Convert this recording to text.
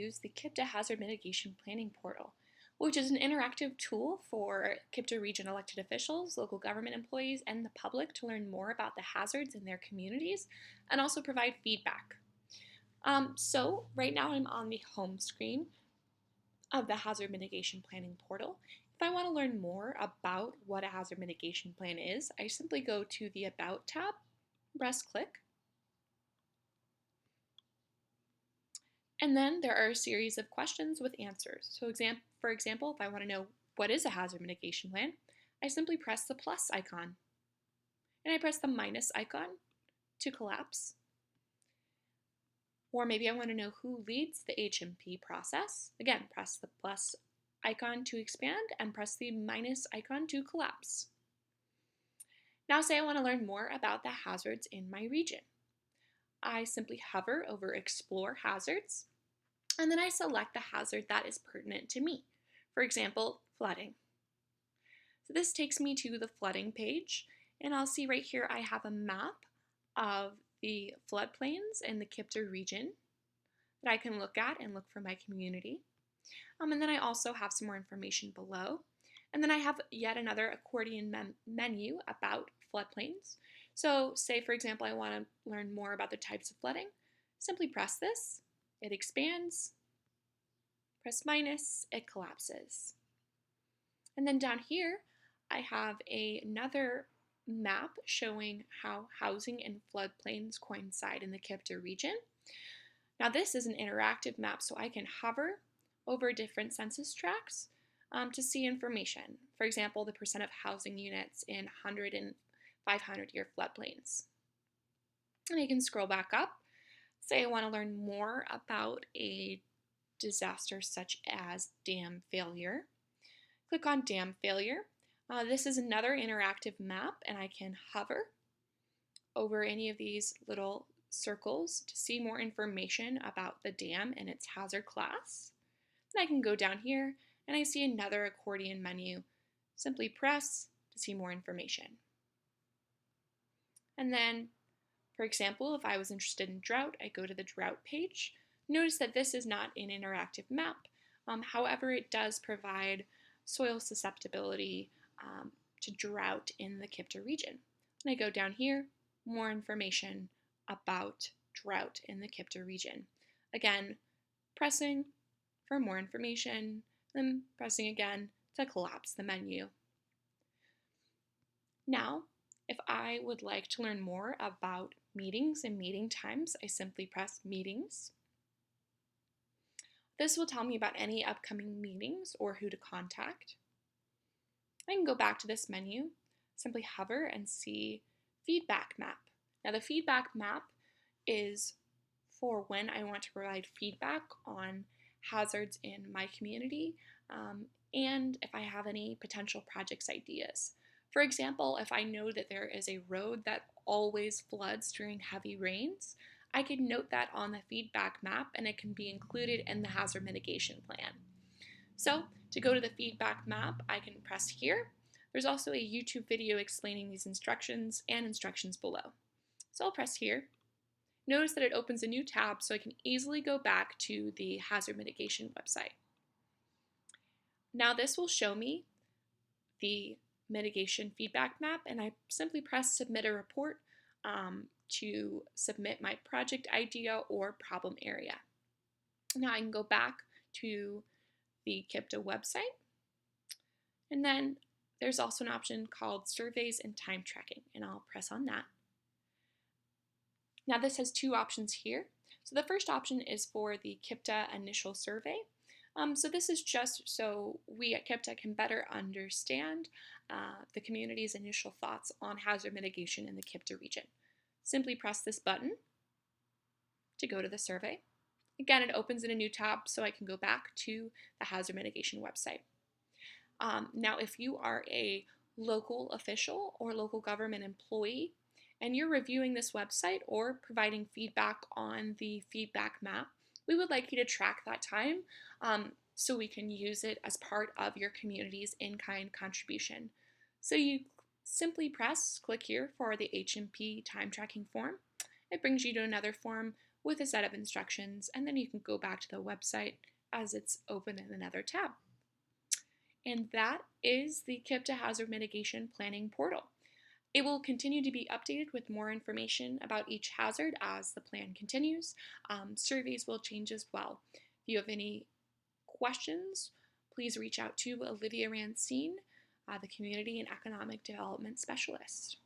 use the KIPDA Hazard Mitigation Planning Portal, which is an interactive tool for KIPDA region elected officials, local government employees, and the public to learn more about the hazards in their communities and also provide feedback. So right now I'm on the home screen of the Hazard Mitigation Planning Portal. If I want to learn more about what a hazard mitigation plan is, I simply go to the About tab, press click, and then there are a series of questions with answers. So for example, if I want to know what is a hazard mitigation plan, I simply press the plus icon, and I press the minus icon to collapse. Or maybe I want to know who leads the HMP process. Again, press the plus icon to expand and press the minus icon to collapse. Now say I want to learn more about the hazards in my region. I simply hover over Explore Hazards, and then I select the hazard that is pertinent to me. For example, flooding. So this takes me to the flooding page, and I'll see right here I have a map of the floodplains in the KIPDA region that I can look at and look for my community. And then I also have some more information below. And then I have yet another accordion menu about floodplains. So say, for example, I want to learn more about the types of flooding. Simply press this, it expands, press minus, it collapses. And then down here, I have another map showing how housing and floodplains coincide in the KIPDA region. Now this is an interactive map, so I can hover over different census tracts to see information. For example, the percent of housing units in 100 and 500-year floodplains. And I can scroll back up. Say I want to learn more about a disaster such as dam failure. Click on dam failure. This is another interactive map, and I can hover over any of these little circles to see more information about the dam and its hazard class. Then I can go down here and I see another accordion menu. Simply press to see more information. And then, for example, if I was interested in drought, I go to the drought page. Notice that this is not an interactive map. However, it does provide soil susceptibility to drought in the KIPDA region. And I go down here, more information about drought in the KIPDA region. Again, pressing for more information, then pressing again to collapse the menu. Now, if I would like to learn more about meetings and meeting times, I simply press Meetings. This will tell me about any upcoming meetings or who to contact. I can go back to this menu, simply hover and see Feedback Map. Now the feedback map is for when I want to provide feedback on hazards in my community and if I have any potential projects ideas. For example, if I know that there is a road that always floods during heavy rains, I can note that on the feedback map and it can be included in the hazard mitigation plan. So to go to the feedback map, I can press here. There's also a YouTube video explaining these instructions and instructions below. So I'll press here. Notice that it opens a new tab so I can easily go back to the hazard mitigation website. Now this will show me the mitigation feedback map, and I simply press Submit a Report to submit my project idea or problem area. Now I can go back to the KIPDA website, and then there's also an option called Surveys and Time Tracking, and I'll press on that. Now this has two options here. So the first option is for the KIPDA initial survey. So this is just so we at KIPDA can better understand the community's initial thoughts on hazard mitigation in the KIPDA region. Simply press this button to go to the survey. Again, it opens in a new tab so I can go back to the hazard mitigation website. Now, if you are a local official or local government employee and you're reviewing this website or providing feedback on the feedback map, we would like you to track that time so we can use it as part of your community's in-kind contribution. So you simply click here for the HMP time tracking form. It brings you to another form with a set of instructions, and then you can go back to the website as it's open in another tab. And that is the KIPDA Hazard Mitigation Planning Portal. It will continue to be updated with more information about each hazard as the plan continues. Surveys will change as well. If you have any questions, please reach out to Olivia Rancine, the Community and Economic Development Specialist.